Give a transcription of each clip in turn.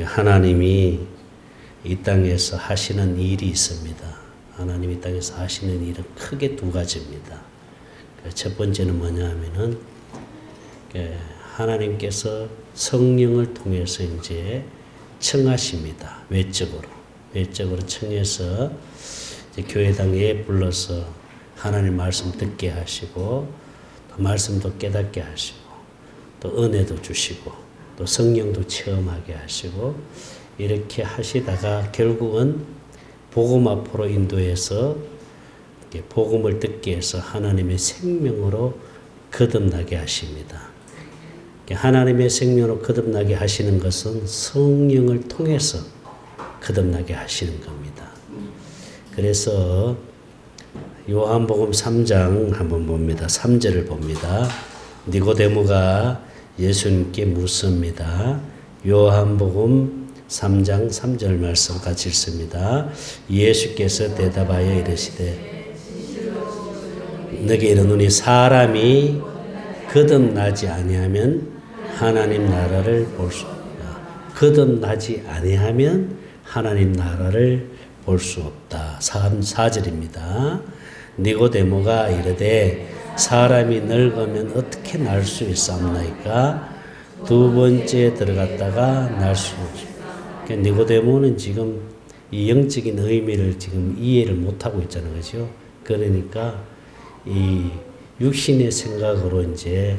하나님이 이 땅에서 하시는 일이 있습니다. 하나님이 이 땅에서 하시는 일은 크게 두 가지입니다. 첫 번째는 뭐냐 하면은 하나님께서 성령을 통해서 이제 청하십니다. 외적으로 청해서 이제 교회당에 불러서 하나님 말씀 듣게 하시고 또 말씀도 깨닫게 하시고 또 은혜도 주시고 또 성령도 체험하게 하시고 이렇게 하시다가 결국은 복음 앞으로 인도해서 복음을 듣게 해서 하나님의 생명으로 거듭나게 하십니다. 하나님의 생명으로 거듭나게 하시는 것은 성령을 통해서 거듭나게 하시는 겁니다. 그래서 요한복음 3장 한번 봅니다. 3절을 봅니다. 니고데모가 예수님께 묻습니다. 요한복음 3장 3절 말씀 같이 읽습니다. 예수께서 대답하여 이르시되 너게 이르노니 사람이 거듭나지 아니하면 하나님 나라를 볼 수 없다. 거듭나지 아니하면 하나님 나라를 볼 수 없다. 4절입니다. 니고데모가 이르되 사람이 늙으면 어떻게 날 수 있사옵나이까? 두 번째 들어갔다가 날 수 없다. 그러니까 니고데모는 지금 이 영적인 의미를 지금 이해를 못하고 있잖아요. 그죠? 그러니까 이 육신의 생각으로 이제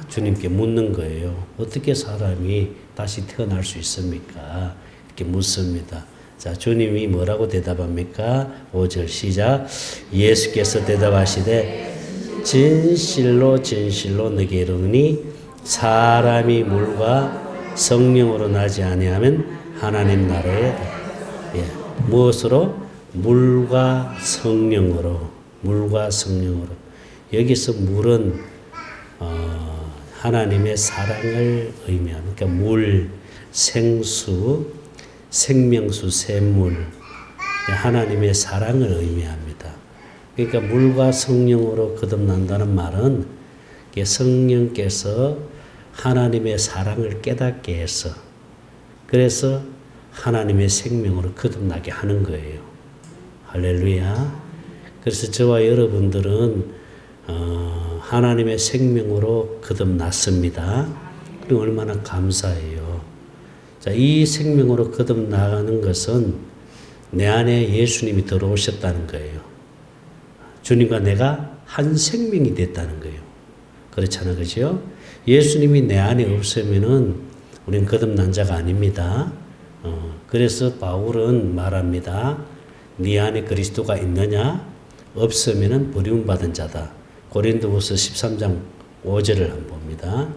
주님께 묻는 거예요. 어떻게 사람이 다시 태어날 수 있습니까? 이렇게 묻습니다. 자, 주님이 뭐라고 대답합니까? 5절 시작. 예수께서 대답하시되 진실로 진실로 너게 이르노니 사람이 물과 성령으로 나지 아니하면 하나님 나라에 무엇으로? 물과 성령으로. 여기서 물은 하나님의 사랑을 의미합니다. 그러니까 물, 생수, 생명수, 샘물, 하나님의 사랑을 의미합니다. 그러니까 물과 성령으로 거듭난다는 말은 성령께서 하나님의 사랑을 깨닫게 해서 그래서 하나님의 생명으로 거듭나게 하는 거예요. 할렐루야. 그래서 저와 여러분들은 하나님의 생명으로 거듭났습니다. 그리고 얼마나 감사해요. 자, 이 생명으로 거듭나가는 것은 내 안에 예수님이 들어오셨다는 거예요. 주님과 내가 한 생명이 됐다는 거예요. 그렇잖아요. 그죠? 예수님이 내 안에 없으면은 우리는 거듭난 자가 아닙니다. 그래서 바울은 말합니다. 네 안에 그리스도가 있느냐? 없으면은 버림받은 자다. 고린도후서 13장 5절을 한번 봅니다.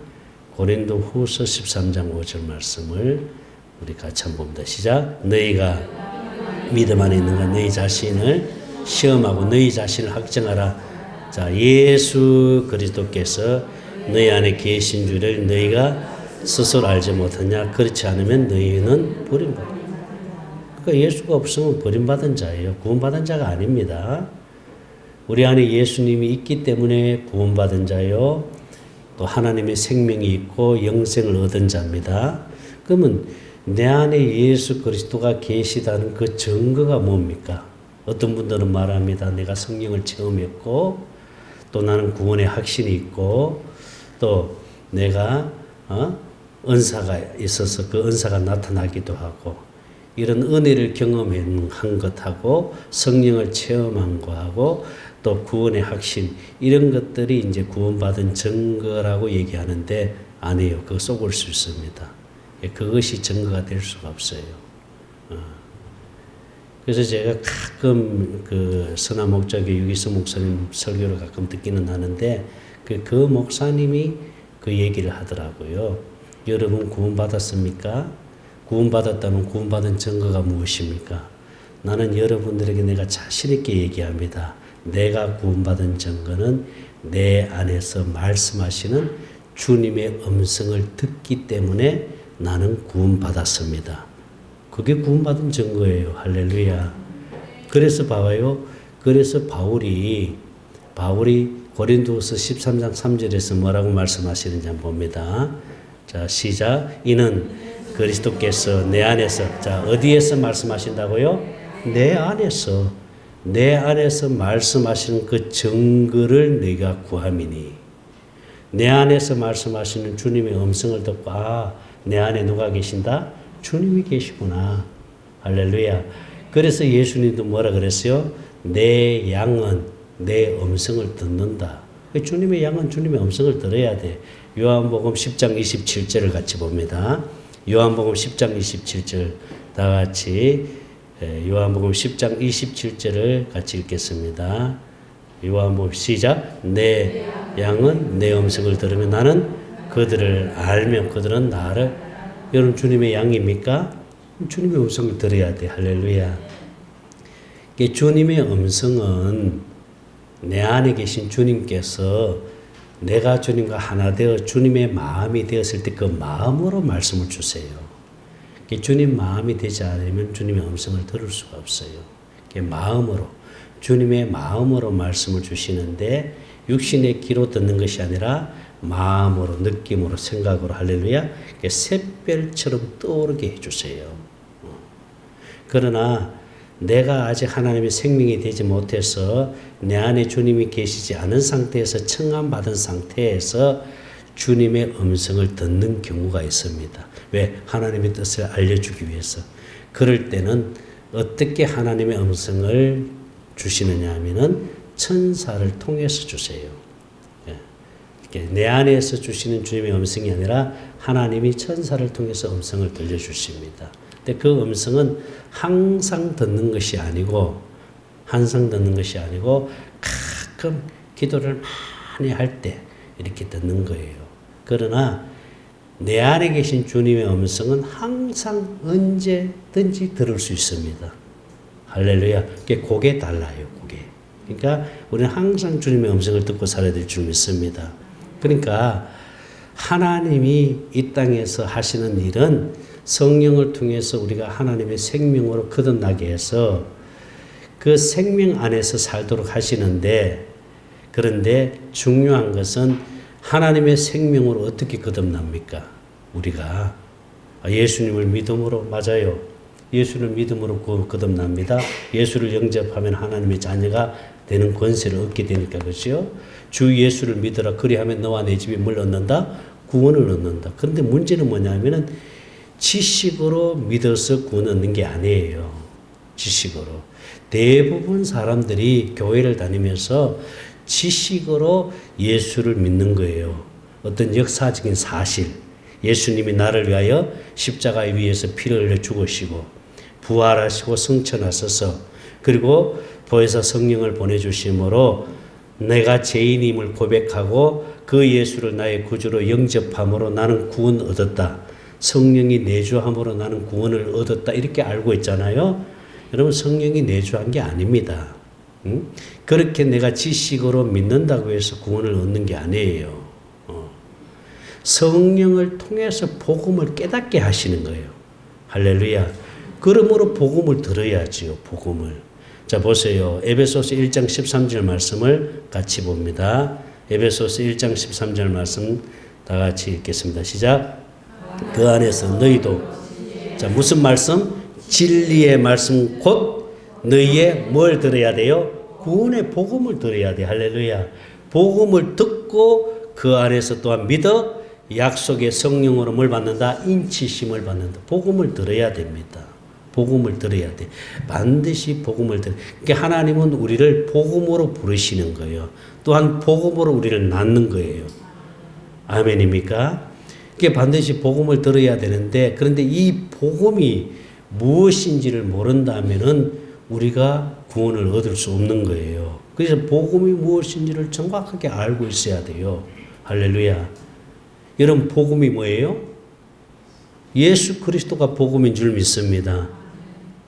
고린도후서 13장 5절 말씀을 우리 같이 한번 봅니다. 시작. 너희가 믿음 안에 있는가 너희 자신을 시험하고 너희 자신을 확정하라. 자, 예수 그리스도께서 너희 안에 계신 줄을 너희가 스스로 알지 못하냐? 그렇지 않으면 너희는 버림받아. 그러니까 예수가 없으면 버림받은 자예요. 구원받은 자가 아닙니다. 우리 안에 예수님이 있기 때문에 구원받은 자요. 또 하나님의 생명이 있고 영생을 얻은 자입니다. 그러면 내 안에 예수 그리스도가 계시다는 그 증거가 뭡니까? 어떤 분들은 말합니다. 내가 성령을 체험했고 또 나는 구원의 확신이 있고 또 내가 은사가 있어서 그 은사가 나타나기도 하고 이런 은혜를 경험한 것하고 성령을 체험한 것하고 또 구원의 확신 이런 것들이 이제 구원받은 증거라고 얘기하는데 아니에요. 그거 속을 수 있습니다. 그것이 증거가 될 수가 없어요. 그래서 제가 가끔 그 선한 목자교 유기서 목사님 설교를 가끔 듣기는 하는데 그 목사님이 그 얘기를 하더라고요. 여러분 구원받았습니까? 구원받았다면 구원받은 증거가 무엇입니까? 나는 여러분들에게 내가 자신 있게 얘기합니다. 내가 구원받은 증거는 내 안에서 말씀하시는 주님의 음성을 듣기 때문에 나는 구원받았습니다. 그게 구원받은 증거예요. 할렐루야. 그래서 봐봐요. 그래서 바울이 고린도후서 13장 3절에서 뭐라고 말씀하시는지 한번 봅니다. 자, 자, 시작. 이는 그리스도께서 내 안에서, 자, 어디에서 말씀하신다고요? 내 안에서, 내 안에서 말씀하시는 그 증거를 네가 구함이니. 내 안에서 말씀하시는 주님의 음성을 듣고, 아, 내 안에 누가 계신다? 주님이 계시구나. 할렐루야. 그래서 예수님도 뭐라 그랬어요? 내 양은 내 음성을 듣는다. 주님의 양은 주님의 음성을 들어야 돼. 요한복음 10장 27절을 같이 봅니다. 요한복음 10장 27절 다 같이 요한복음 10장 27절을 같이 읽겠습니다. 요한복음 시작. 내 양은 내 음성을 들으면 나는 그들을 알며 그들은 나를. 여러분 주님의 양입니까? 주님의 음성을 들어야 돼. 할렐루야. 주님의 음성은 내 안에 계신 주님께서 내가 주님과 하나 되어 주님의 마음이 되었을 때 그 마음으로 말씀을 주세요. 주님 마음이 되지 않으면 주님의 음성을 들을 수가 없어요. 마음으로, 주님의 마음으로 말씀을 주시는데 육신의 귀로 듣는 것이 아니라 마음으로, 느낌으로, 생각으로. 할렐루야. 샛별처럼 떠오르게 해주세요. 그러나 내가 아직 하나님의 생명이 되지 못해서 내 안에 주님이 계시지 않은 상태에서 청함받은 상태에서 주님의 음성을 듣는 경우가 있습니다. 왜? 하나님의 뜻을 알려주기 위해서. 그럴 때는 어떻게 하나님의 음성을 주시느냐 하면은 천사를 통해서 주세요. 내 안에서 주시는 주님의 음성이 아니라 하나님이 천사를 통해서 음성을 들려주십니다. 근데 그 음성은 항상 듣는 것이 아니고, 가끔 기도를 많이 할 때 이렇게 듣는 거예요. 그러나 내 안에 계신 주님의 음성은 항상 언제든지 들을 수 있습니다. 할렐루야. 그게 달라요, 그게. 그러니까 우리는 항상 주님의 음성을 듣고 살아야 될 줄 믿습니다. 그러니까 하나님이 이 땅에서 하시는 일은 성령을 통해서 우리가 하나님의 생명으로 거듭나게 해서 그 생명 안에서 살도록 하시는데, 그런데 중요한 것은 하나님의 생명으로 어떻게 거듭납니까? 우리가 예수님을 믿음으로, 맞아요. 예수를 믿음으로 거듭납니다. 예수를 영접하면 하나님의 자녀가 되는 권세를 얻게 되니까, 그렇죠? 주 예수를 믿어라. 그리하면 너와 내 집이 뭘 얻는다? 구원을 얻는다. 그런데 문제는 뭐냐면은 지식으로 믿어서 구원 얻는 게 아니에요. 지식으로. 대부분 사람들이 교회를 다니면서 지식으로 예수를 믿는 거예요. 어떤 역사적인 사실. 예수님이 나를 위하여 십자가 위에서 피를 흘려 죽으시고 부활하시고 성천하셔서 그리고 보혜사 성령을 보내주심으로 내가 죄인임을 고백하고 그 예수를 나의 구주로 영접함으로 나는 구원 얻었다. 성령이 내주함으로 나는 구원을 얻었다. 이렇게 알고 있잖아요. 여러분 성령이 내주한 게 아닙니다. 그렇게 내가 지식으로 믿는다고 해서 구원을 얻는 게 아니에요. 성령을 통해서 복음을 깨닫게 하시는 거예요. 할렐루야. 그러므로 복음을 들어야지요. 복음을. 자 보세요. 에베소서 1장 13절 말씀을 같이 봅니다. 에베소서 1장 13절 말씀 다 같이 읽겠습니다. 시작. 그 안에서 너희도, 자 무슨 말씀? 진리의 말씀 곧 너희의 뭘 들어야 돼요? 구원의 복음을 들어야 돼. 할렐루야. 복음을 듣고 그 안에서 또한 믿어 약속의 성령으로 뭘 받는다? 인치심을 받는다. 복음을 들어야 됩니다. 복음을 들어야 돼. 반드시 복음을 들어. 그러니까 하나님은 우리를 복음으로 부르시는 거예요. 또한 복음으로 우리를 낳는 거예요. 아멘입니까? 그러니까 반드시 복음을 들어야 되는데, 그런데 이 복음이 무엇인지를 모른다면은 우리가 구원을 얻을 수 없는 거예요. 그래서 복음이 무엇인지를 정확하게 알고 있어야 돼요. 할렐루야. 여러분 복음이 뭐예요? 예수 그리스도가 복음인 줄 믿습니다.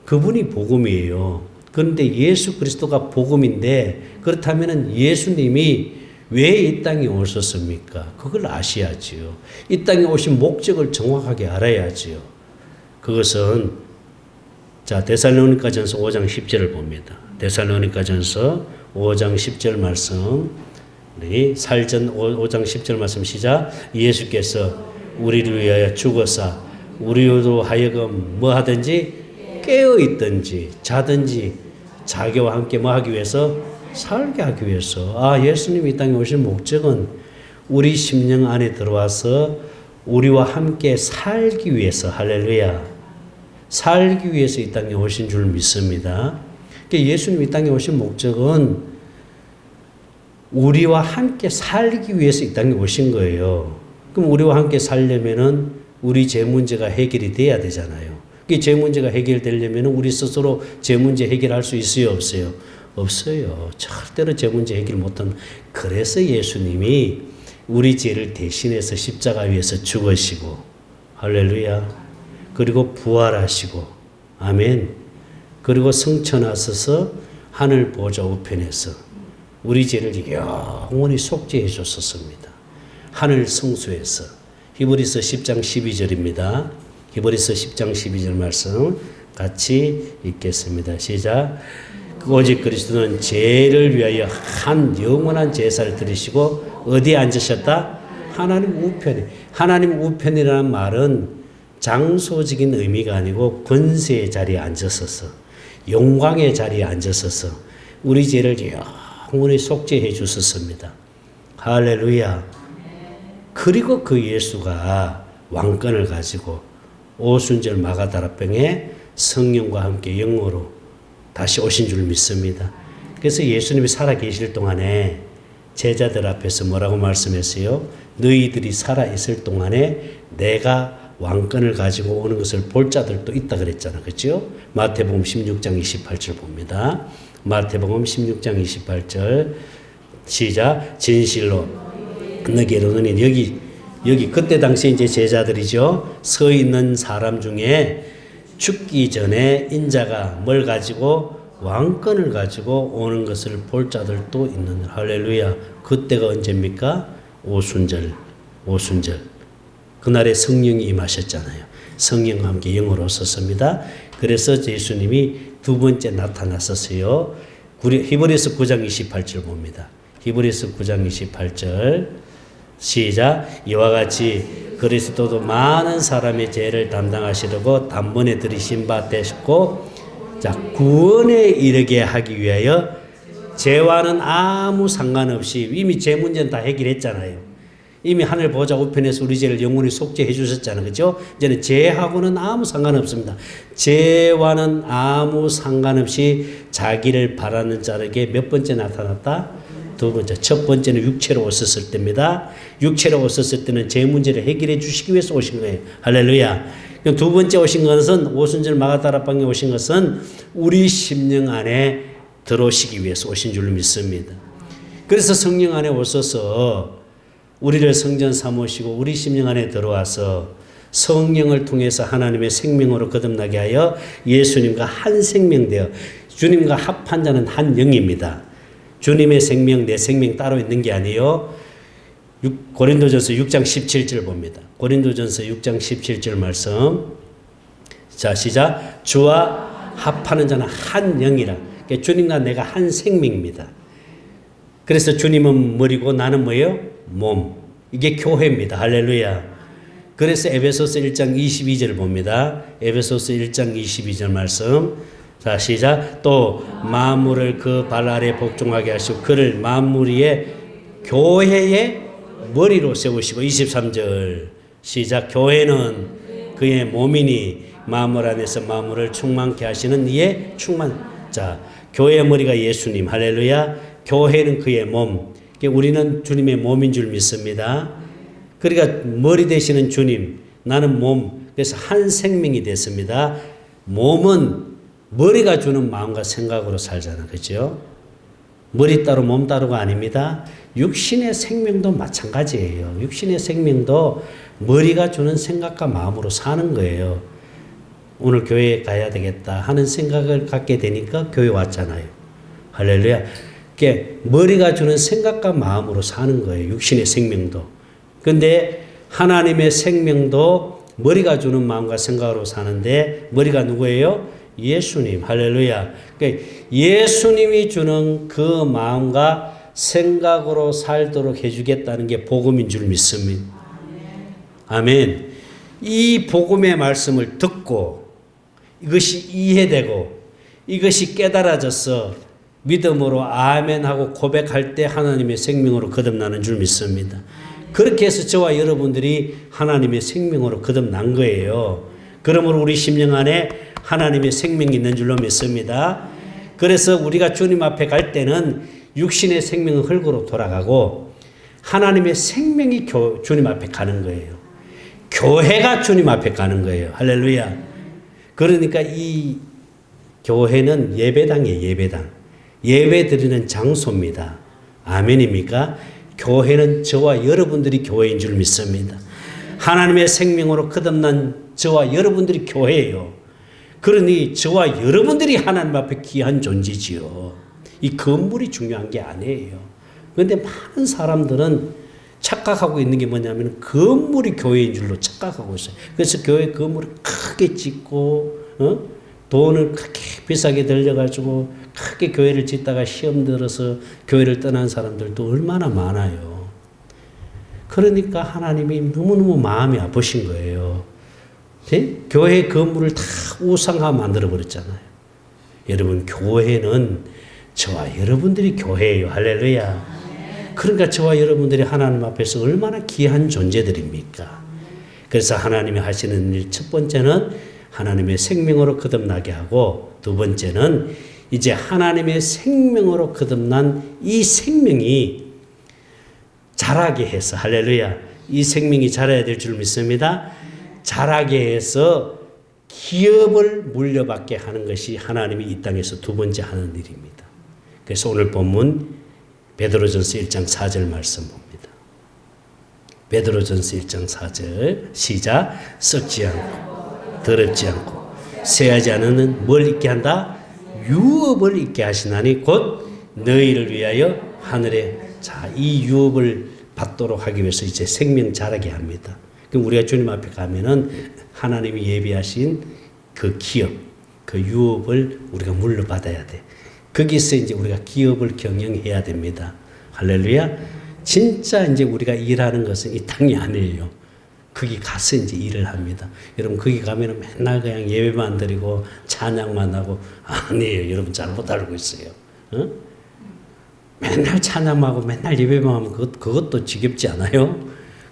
그분이 복음이에요. 그런데 예수 그리스도가 복음인데, 그렇다면 예수님이 왜 이 땅에 오셨습니까? 그걸 아셔야지요. 이 땅에 오신 목적을 정확하게 알아야지요. 그것은 자 데살로니가전서 5장 10절을 봅니다. 데살로니가전서 5장 10절 말씀, 우리 살전 5장 10절 말씀 시작. 예수께서 우리를 위하여 죽어사 우리로 하여금 뭐 하든지 깨어 있든지 자든지 자기와 함께 뭐 하기 위해서 살게 하기 위해서. 예수님이 이 땅에 오신 목적은 우리 심령 안에 들어와서 우리와 함께 살기 위해서, 할렐루야, 살기 위해서 이 땅에 오신 줄 믿습니다. 그러니까 예수님이 이 땅에 오신 목적은 우리와 함께 살기 위해서 이 땅에 오신 거예요. 그럼 우리와 함께 살려면은 우리 죄 문제가 해결이 돼야 되잖아요. 그 죄 문제가 해결되려면은 우리 스스로 죄 문제 해결할 수 있어요, 없어요? 없어요. 절대로 죄 문제 해결 못한. 그래서 예수님이 우리 죄를 대신해서 십자가 위에서 죽으시고, 할렐루야, 그리고 부활하시고, 아멘, 그리고 성천하셔서 하늘 보좌 우편에서 우리 죄를 영원히 속죄해 주셨습니다. 하늘 성소에서. 히브리서 10장 12절입니다. 히브리서 10장 12절 말씀 같이 읽겠습니다. 시작. 오직 그리스도는 죄를 위하여 한 영원한 제사를 드리시고 어디에 앉으셨다? 하나님 우편에. 하나님 우편이라는 말은 장소적인 의미가 아니고 권세의 자리에 앉으셔서, 영광의 자리에 앉으셔서 우리 죄를 영원히 속죄해 주셨습니다. 할렐루야. 그리고 그 예수가 왕권을 가지고 오순절 마가다라병에 성령과 함께 영으로 다시 오신 줄 믿습니다. 그래서 예수님이 살아계실 동안에 제자들 앞에서 뭐라고 말씀했어요? 너희들이 살아있을 동안에 내가 왕권을 가지고 오는 것을 볼 자들도 있다 그랬잖아. 그렇죠? 마태복음 16장 28절 봅니다. 마태복음 16장 28절 시작. 진실로 너희에게 이르노니, 여기 그때 당시 이제 제자들이죠. 서 있는 사람 중에 죽기 전에 인자가 뭘 가지고 왕권을 가지고 오는 것을 볼 자들도 있는. 할렐루야. 그때가 언제입니까? 오순절. 그날에 성령이 임하셨잖아요. 성령과 함께 영으로 오셨습니다. 그래서 예수님이 두 번째 나타났었어요. 히브리서 9장 28절 봅니다. 히브리서 9장 28절 시작. 이와 같이 그리스도도 많은 사람의 죄를 담당하시려고 단번에 들이신 바 되셨고, 자, 구원에 이르게 하기 위하여 죄와는 아무 상관없이, 이미 죄 문제는 다 해결했잖아요. 이미 하늘 보좌 우편에서 우리 죄를 영원히 속죄해 주셨잖아요. 그렇죠? 이제는 죄하고는 아무 상관없습니다. 죄와는 아무 상관없이 자기를 바라는 자에게 몇 번째 나타났다? 두 번째. 첫 번째는 육체로 오셨을 때입니다. 육체로 오셨을 때는 죄 문제를 해결해 주시기 위해서 오신 거예요. 할렐루야. 그럼 두 번째 오신 것은, 오순절 마가다라방에 오신 것은 우리 심령 안에 들어오시기 위해서 오신 줄로 믿습니다. 그래서 성령 안에 오셔서 우리를 성전 삼으시고 우리 심령 안에 들어와서 성령을 통해서 하나님의 생명으로 거듭나게 하여 예수님과 한 생명 되어 주님과 합한 자는 한 영입니다. 주님의 생명, 내 생명 따로 있는 게 아니에요. 고린도전서 6장 17절 봅니다. 고린도전서 6장 17절 말씀. 자, 시작. 주와 합하는 자는 한 영이라. 그러니까 주님과 내가 한 생명입니다. 그래서 주님은 머리고 나는 뭐예요? 몸. 이게 교회입니다. 할렐루야. 그래서 에베소서 1장 22절 봅니다. 에베소서 1장 22절 말씀. 자, 시작. 또 만물을 그 발 아래 복종하게 하시고 그를 만물 위에 교회의 머리로 세우시고. 23절 시작. 교회는 그의 몸이니 만물 안에서 만물을 충만케 하시는 이의 충만. 자, 교회의 머리가 예수님. 할렐루야. 교회는 그의 몸. 우리는 주님의 몸인 줄 믿습니다. 그러니까 머리 되시는 주님, 나는 몸. 그래서 한 생명이 됐습니다. 몸은 머리가 주는 마음과 생각으로 살잖아. 그렇죠? 머리 따로 몸 따로가 아닙니다. 육신의 생명도 마찬가지예요. 육신의 생명도 머리가 주는 생각과 마음으로 사는 거예요. 오늘 교회에 가야 되겠다 하는 생각을 갖게 되니까 교회 왔잖아요. 할렐루야. 그게 머리가 주는 생각과 마음으로 사는 거예요. 육신의 생명도. 근데 하나님의 생명도 머리가 주는 마음과 생각으로 사는데, 머리가 누구예요? 예수님. 할렐루야. 그러니까 예수님이 주는 그 마음과 생각으로 살도록 해주겠다는 게 복음인 줄 믿습니다. 아멘. 이 복음의 말씀을 듣고 이것이 이해되고 이것이 깨달아져서 믿음으로 아멘하고 고백할 때 하나님의 생명으로 거듭나는 줄 믿습니다. 그렇게 해서 저와 여러분들이 하나님의 생명으로 거듭난 거예요. 그러므로 우리 심령 안에 하나님의 생명이 있는 줄로 믿습니다. 그래서 우리가 주님 앞에 갈 때는 육신의 생명은 흙으로 돌아가고 하나님의 생명이 주님 앞에 가는 거예요. 교회가 주님 앞에 가는 거예요. 할렐루야. 그러니까 이 교회는 예배당이에요. 예배당. 예배 드리는 장소입니다. 아멘입니까? 교회는 저와 여러분들이 교회인 줄 믿습니다. 하나님의 생명으로 거듭난 저와 여러분들이 교회예요. 그러니 저와 여러분들이 하나님 앞에 귀한 존재지요. 이 건물이 중요한 게 아니에요. 그런데 많은 사람들은 착각하고 있는 게 뭐냐면 건물이 교회인 줄로 착각하고 있어요. 그래서 교회 건물을 크게 짓고 돈을 크게 비싸게 들려가지고 크게 교회를 짓다가 시험 들어서 교회를 떠난 사람들도 얼마나 많아요. 그러니까 하나님이 너무너무 마음이 아프신 거예요. 네? 교회 건물을 다 우상화 만들어버렸잖아요. 여러분 교회는 저와 여러분들이 교회예요. 할렐루야. 그러니까 저와 여러분들이 하나님 앞에서 얼마나 귀한 존재들입니까? 그래서 하나님이 하시는 일 첫 번째는 하나님의 생명으로 거듭나게 하고 두 번째는 이제 하나님의 생명으로 거듭난 이 생명이 자라게 해서 할렐루야. 이 생명이 자라야 될 줄 믿습니다. 자라게 해서 기업을 물려받게 하는 것이 하나님이 이 땅에서 두 번째 하는 일입니다. 그래서 오늘 본문 베드로전서 1장 4절 말씀 봅니다. 베드로전서 1장 4절 시작. 썩지 않고 더럽지 않고 쇠하지 않은 뭘 있게 한다? 유업을 있게 하시나니 곧 너희를 위하여 하늘에 이 유업을 받도록 하기 위해서 이제 생명 자라게 합니다. 그럼 우리가 주님 앞에 가면은 하나님이 예비하신 그 기업, 그 유업을 우리가 물려받아야 돼. 거기서 이제 우리가 기업을 경영해야 됩니다. 할렐루야. 진짜 이제 우리가 일하는 것은 이 땅이 아니에요. 거기 가서 이제 일을 합니다. 여러분 거기 가면은 맨날 그냥 예배만 드리고 찬양만 하고 아니에요. 여러분 잘못 알고 있어요. 맨날 찬양만 하고 맨날 예배만 하면 그것도 지겹지 않아요?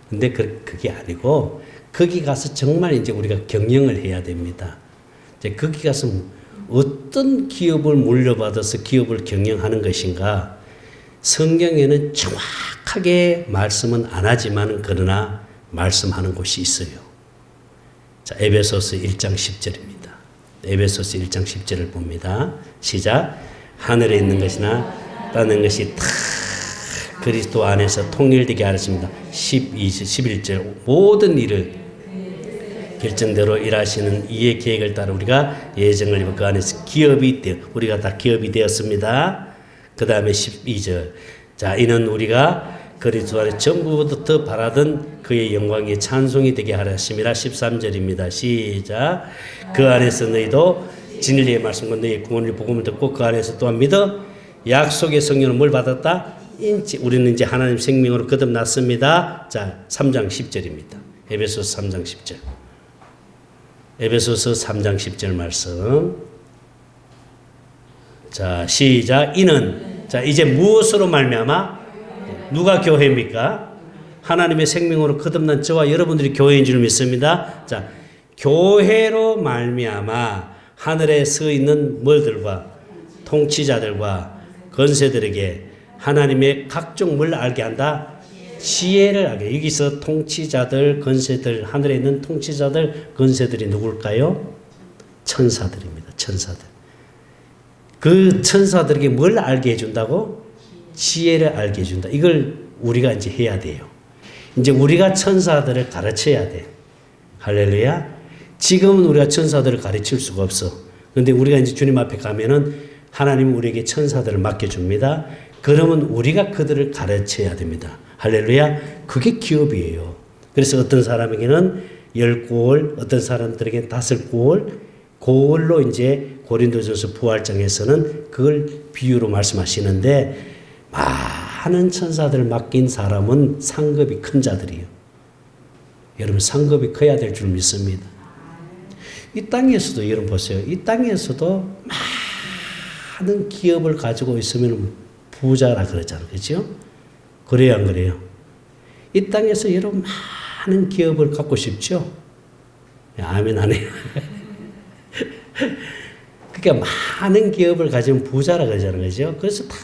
근데 그게 아니고 거기 가서 정말 이제 우리가 경영을 해야 됩니다. 이제 거기 가서 어떤 기업을 물려받아서 기업을 경영하는 것인가? 성경에는 정확하게 말씀은 안 하지만 그러나 말씀하는 곳이 있어요. 자, 에베소서 1장 10절입니다. 에베소서 1장 10절을 봅니다. 시작. 하늘에 있는 것이나 땅에 것이 다 그리스도 안에서 통일되게 하셨습니다. 11절 모든 일을 결정대로 일하시는 이의 계획을 따라 우리가 예정을 입어 그 안에서 기업이 되어 우리가 다 기업이 되었습니다. 그 다음에 12절 자 이는 우리가 그리스도 안에 전부부터 바라던 그의 영광이 찬송이 되게 하셨습니다. 13절입니다. 시작. 그 안에서 너희도 진리의 말씀과 너희의 구원의 복음을 듣고 그 안에서 또한 믿어 약속의 성령을 뭘 받았다? 우리는 이제 하나님 생명으로 거듭났습니다. 자 3장 10절입니다. 에베소서 3장 10절. 에베소서 3장 10절 말씀. 자, 시작. 이는 자, 이제 무엇으로 말미암아 누가 교회입니까? 하나님의 생명으로 거듭난 저와 여러분들이 교회인 줄 믿습니다. 자, 교회로 말미암아 하늘에 서 있는 뭐들과 통치자들과 권세들에게 하나님의 각종 뭘 알게 한다? 지혜를 알게. 여기서 통치자들, 권세들, 하늘에 있는 통치자들, 권세들이 누굴까요? 천사들입니다. 천사들. 그 천사들에게 뭘 알게 해준다고? 지혜를 알게 해준다. 이걸 우리가 이제 해야 돼요. 이제 우리가 천사들을 가르쳐야 돼. 할렐루야. 지금은 우리가 천사들을 가르칠 수가 없어. 그런데 우리가 이제 주님 앞에 가면은 하나님은 우리에게 천사들을 맡겨줍니다. 그러면 우리가 그들을 가르쳐야 됩니다. 할렐루야. 그게 기업이에요. 그래서 어떤 사람에게는 10고을, 어떤 사람들에게는 5고을, 고을로 이제 고린도전서 부활장에서는 그걸 비유로 말씀하시는데 많은 천사들 맡긴 사람은 상급이 큰 자들이에요. 여러분 상급이 커야 될 줄 믿습니다. 이 땅에서도 여러분 보세요. 이 땅에서도 많은 기업을 가지고 있으면 부자라 그러잖아요. 그렇죠? 그래요, 안 그래요? 이 땅에서 여러분 많은 기업을 갖고 싶죠? 아멘 안 해요. 그러니까 많은 기업을 가지면 부자라 그러잖아요. 그죠? 그래서 다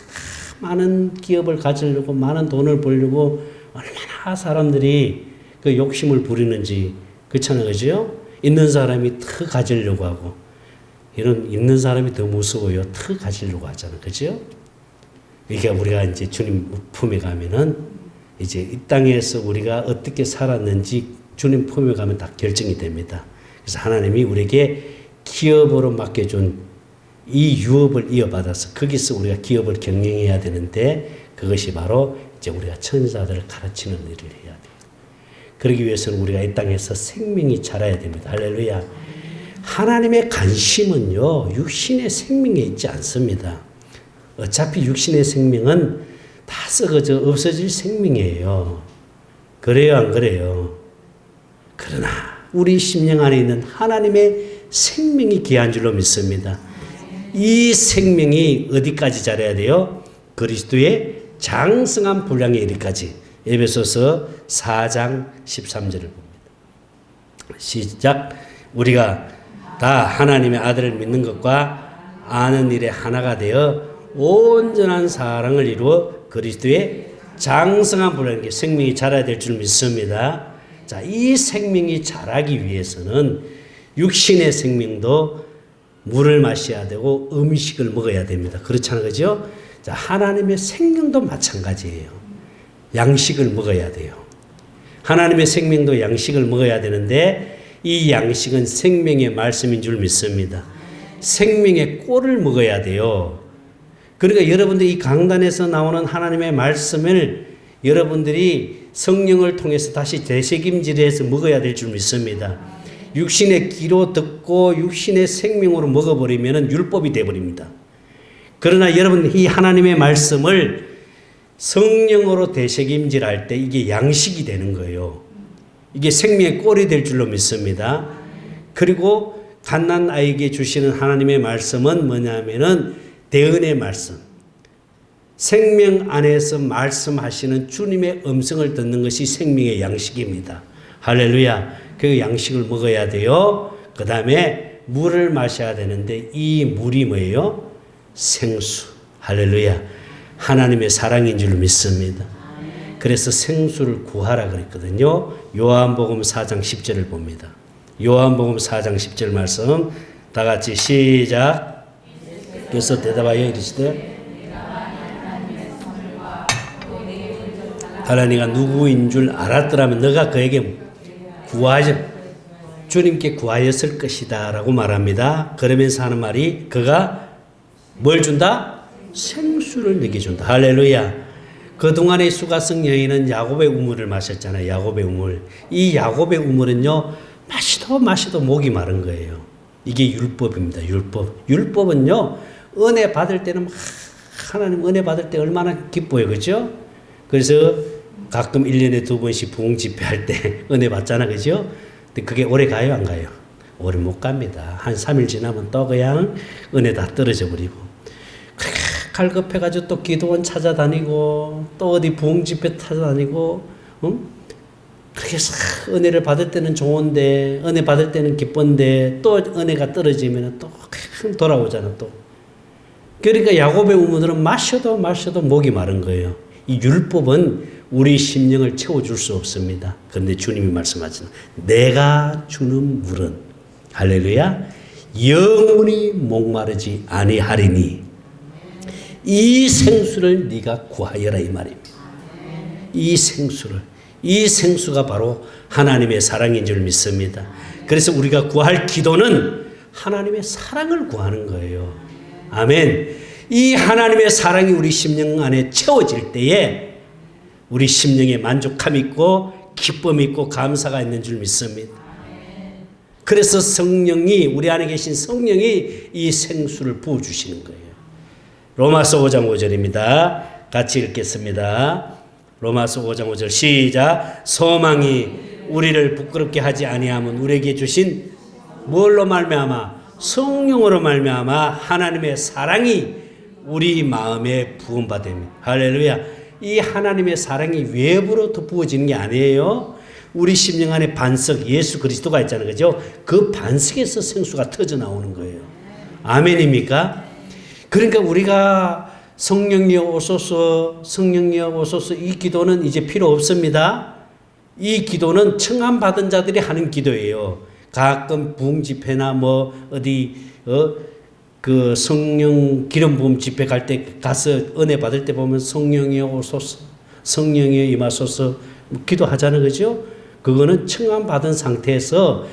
많은 기업을 가지려고 많은 돈을 벌려고 얼마나 사람들이 그 욕심을 부리는지 그렇잖아요. 그죠? 있는 사람이 더 가지려고 하고 이런 있는 사람이 더 무서워요. 더 가지려고 하잖아요. 그죠? 그러니까 우리가 이제 주님 품에 가면은 이제 이 땅에서 우리가 어떻게 살았는지 주님 품에 가면 다 결정이 됩니다. 그래서 하나님이 우리에게 기업으로 맡겨준 이 유업을 이어받아서 거기서 우리가 기업을 경영해야 되는데 그것이 바로 이제 우리가 천사들을 가르치는 일을 해야 돼요. 그러기 위해서는 우리가 이 땅에서 생명이 자라야 됩니다. 할렐루야. 하나님의 관심은요, 육신의 생명에 있지 않습니다. 어차피 육신의 생명은 다 썩어져 없어질 생명이에요. 그래요, 안 그래요? 그러나 우리 심령 안에 있는 하나님의 생명이 귀한 줄로 믿습니다. 이 생명이 어디까지 자라야 돼요? 그리스도의 장성한 분량에 이르기까지. 에베소서 4장 13절을 봅니다. 시작. 우리가 다 하나님의 아들을 믿는 것과 아는 일에 하나가 되어 온전한 사랑을 이루어 그리스도의 장성한 분량에 생명이 자라야 될 줄 믿습니다. 자, 이 생명이 자라기 위해서는 육신의 생명도 물을 마셔야 되고 음식을 먹어야 됩니다. 그렇잖아요. 그죠? 자, 하나님의 생명도 마찬가지예요. 양식을 먹어야 돼요. 하나님의 생명도 양식을 먹어야 되는데 이 양식은 생명의 말씀인 줄 믿습니다. 생명의 꼴을 먹어야 돼요. 그러니까 여러분들이 이 강단에서 나오는 하나님의 말씀을 여러분들이 성령을 통해서 다시 되새김질해서 먹어야 될 줄 믿습니다. 육신의 귀로 듣고 육신의 생명으로 먹어버리면 율법이 되어버립니다. 그러나 여러분 이 하나님의 말씀을 성령으로 되새김질할 때 이게 양식이 되는 거예요. 이게 생명의 꼴이 될 줄로 믿습니다. 그리고 갓난 아이에게 주시는 하나님의 말씀은 뭐냐면은 대언의 말씀. 생명 안에서 말씀하시는 주님의 음성을 듣는 것이 생명의 양식입니다. 할렐루야. 그 양식을 먹어야 돼요. 그 다음에 물을 마셔야 되는데 이 물이 뭐예요? 생수. 할렐루야. 하나님의 사랑인 줄 믿습니다. 그래서 생수를 구하라 그랬거든요. 요한복음 4장 10절을 봅니다. 요한복음 4장 10절 말씀 다 같이 시작. 그래서 대답하여 이르시되 하나님가 누구인 줄 알았더라면 너가 그에게 주님께 구하였을 것이다 라고 말합니다. 그러면서 하는 말이 그가 뭘 준다? 생수를 내게 준다. 할렐루야. 그동안의 수가성 여인은 야곱의 우물을 마셨잖아요. 야곱의 우물. 이 야곱의 우물은요, 마시도 목이 마른 거예요. 이게 율법입니다. 율법. 율법은요, 은혜 받을 때는 하나님 은혜 받을 때 얼마나 기뻐요. 그죠? 그래서 가끔 1년에 2번씩 부흥 집회할 때 은혜 받잖아. 그죠? 근데 그게 오래 가요? 안 가요? 오래 못 갑니다. 한 3일 지나면 또 그냥 은혜 다 떨어져 버리고. 그렇게 갈급해가지고 또 기도원 찾아다니고 또 어디 부흥 집회 찾아다니고 그렇게 은혜를 받을 때는 좋은데 은혜 받을 때는 기쁜데 또 은혜가 떨어지면 또 돌아오잖아 또. 그러니까 야곱의 우물들은 마셔도 목이 마른 거예요. 이 율법은 우리 심령을 채워줄 수 없습니다. 그런데 주님이 말씀하시는 내가 주는 물은 할렐루야 영원히 목마르지 아니하리니 이 생수를 네가 구하여라 이 말입니다. 이 생수가 바로 하나님의 사랑인 줄 믿습니다. 그래서 우리가 구할 기도는 하나님의 사랑을 구하는 거예요. 아멘. 이 하나님의 사랑이 우리 심령 안에 채워질 때에 우리 심령에 만족함이 있고 기쁨이 있고 감사가 있는 줄 믿습니다. 그래서 성령이 우리 안에 계신 성령이 이 생수를 부어주시는 거예요. 로마서 5장 5절입니다. 같이 읽겠습니다. 로마서 5장 5절 시작. 소망이 우리를 부끄럽게 하지 아니함은 우리에게 주신 뭘로 말미암아? 성령으로 말미암아 하나님의 사랑이 우리 마음에 부음받음이. 할렐루야. 이 하나님의 사랑이 외부로부터 부어지는 게 아니에요. 우리 심령 안에 반석 예수 그리스도가 있잖아요. 그죠? 그 반석에서 생수가 터져 나오는 거예요. 아멘입니까? 그러니까 우리가 성령이여 오소서, 성령이여 오소서, 이 기도는 이제 필요 없습니다. 이 기도는 청함받은 자들이 하는 기도예요. 가끔 부흥 집회나 뭐 어디 그 성령 기름 부음 집회 갈 때 가서 은혜 받을 때 보면 성령이여 오소서, 성령이여 임하소서 기도하잖아요. 그죠? 그거는 청함받은 상태에서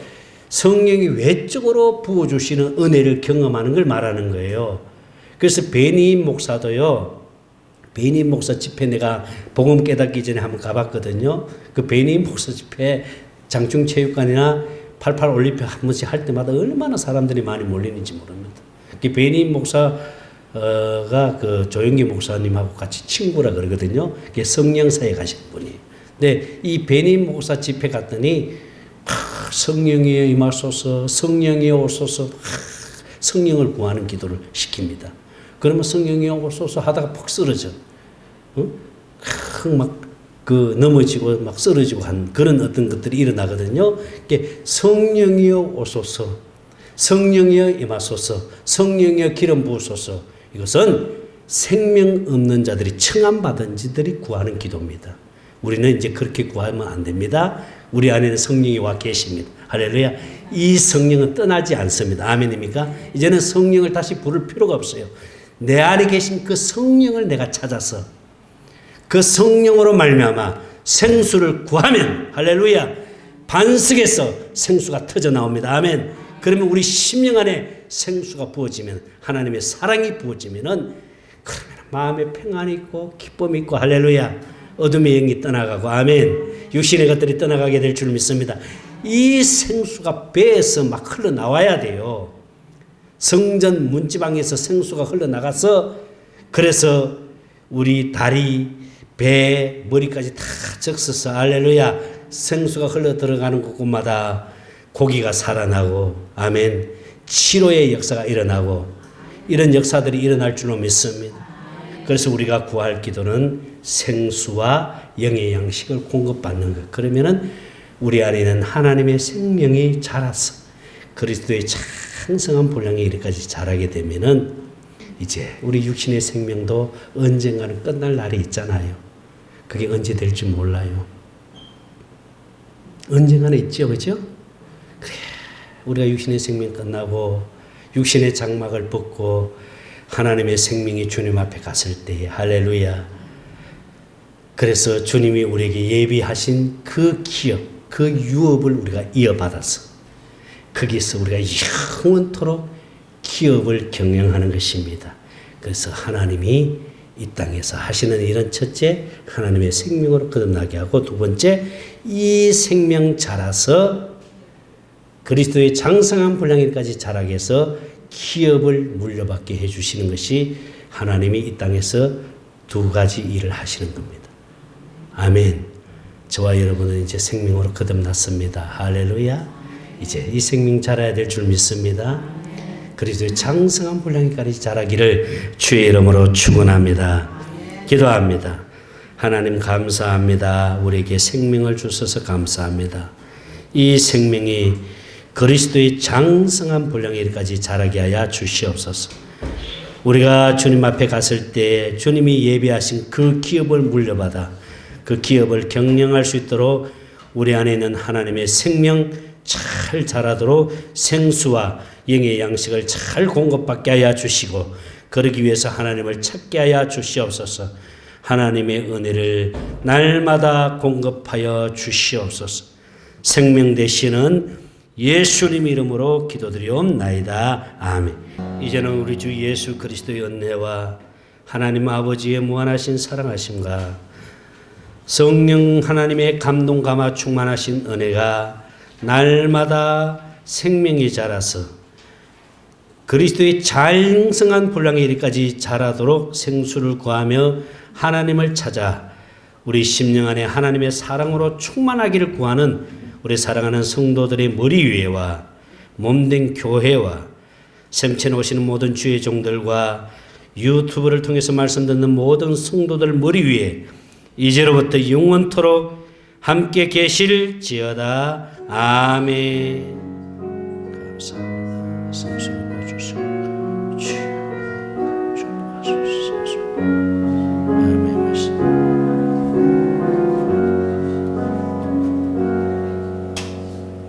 성령이 외적으로 부어주시는 은혜를 경험하는 걸 말하는 거예요. 그래서 베니임 목사도요. 베니임 목사 집회 내가 복음 깨닫기 전에 한번 가봤거든요. 그 베니임 목사 집회 장충체육관이나 88 올림픽 한 번씩 할 때마다 얼마나 사람들이 많이 몰리는지 모릅니다. 그 베니임 목사가 그 조영기 목사님하고 같이 친구라 그러거든요. 그게 성령사에 가신 분이에요. 근데 이 베니임 목사 집회 갔더니 성령이여 임하소서, 성령이여 오소서, 성령을 구하는 기도를 시킵니다. 그러면 성령이여 오소서 하다가 푹 쓰러져. 막 그 넘어지고 막 쓰러지고 한 그런 어떤 것들이 일어나거든요. 성령이여 오소서, 성령이여 임하소서, 성령이여 기름 부으소서. 이것은 생명 없는 자들이 청함받은 자들이 구하는 기도입니다. 우리는 이제 그렇게 구하면 안 됩니다. 우리 안에는 성령이 와 계십니다. 할렐루야. 이 성령은 떠나지 않습니다. 아멘입니까? 이제는 성령을 다시 부를 필요가 없어요. 내 안에 계신 그 성령을 내가 찾아서 그 성령으로 말미암아 생수를 구하면 할렐루야 반석에서 생수가 터져 나옵니다. 아멘. 그러면 우리 심령 안에 생수가 부어지면 하나님의 사랑이 부어지면은 그러면 마음에 평안이 있고 기쁨이 있고 할렐루야 어둠의 영이 떠나가고 아멘 육신의 것들이 떠나가게 될 줄 믿습니다. 이 생수가 배에서 막 흘러나와야 돼요. 성전 문지방에서 생수가 흘러나가서 그래서 우리 다리 배 머리까지 다 적셔서 할렐루야 생수가 흘러 들어가는 곳마다 고기가 살아나고 아멘 치료의 역사가 일어나고 이런 역사들이 일어날 줄로 믿습니다. 그래서 우리가 구할 기도는 생수와 영의 양식을 공급받는 것. 그러면은 우리 안에는 하나님의 생명이 자라서 그리스도의 창성한 분량이 이렇게까지 자라게 되면은 이제 우리 육신의 생명도 언젠가는 끝날 날이 있잖아요. 그게 언제 될지 몰라요. 언젠가는 있죠, 그죠? 그래, 우리가 육신의 생명 끝나고 육신의 장막을 벗고 하나님의 생명이 주님 앞에 갔을 때 할렐루야. 그래서 주님이 우리에게 예비하신 그 기업, 그 유업을 우리가 이어받아서 거기서 우리가 영원토록 기업을 경영하는 것입니다. 그래서 하나님이 이 땅에서 하시는 일은 첫째 하나님의 생명으로 거듭나게 하고 두 번째 이 생명 자라서 그리스도의 장성한 분량에까지 자라게 해서 기업을 물려받게 해주시는 것이 하나님이 이 땅에서 두 가지 일을 하시는 겁니다. 아멘. 저와 여러분은 이제 생명으로 거듭났습니다. 할렐루야. 이제 이 생명 자라야 될 줄 믿습니다. 그리스도의 장성한 분량까지 자라기를 주의 이름으로 축원합니다. 기도합니다. 하나님 감사합니다. 우리에게 생명을 주셔서 감사합니다. 이 생명이 그리스도의 장성한 분량에까지 자라게 하여 주시옵소서. 우리가 주님 앞에 갔을 때 주님이 예비하신 그 기업을 물려받아 그 기업을 경영할 수 있도록 우리 안에 있는 하나님의 생명 잘 자라도록 생수와 영의 양식을 잘 공급받게 하여 주시고 그러기 위해서 하나님을 찾게 하여 주시옵소서. 하나님의 은혜를 날마다 공급하여 주시옵소서. 생명 되시는 예수님 이름으로 기도드리옵나이다. 아멘. 이제는 우리 주 예수 그리스도의 은혜와 하나님 아버지의 무한하신 사랑하심과 성령 하나님의 감동 감화 충만하신 은혜가 날마다 생명이 자라서 그리스도의 장성한 분량에 이르기까지 자라도록 생수를 구하며 하나님을 찾아 우리 심령 안에 하나님의 사랑으로 충만하기를 구하는 우리 사랑하는 성도들의 머리 위에와 몸된 교회와 sem체에 오시는 모든 주의 종들과 유튜브를 통해서 말씀 듣는 모든 성도들 머리 위에 이제로부터 영원토록 함께 계실지어다. 아멘. 감사합니다. 성수를 보여주시고 주여 축복하소서.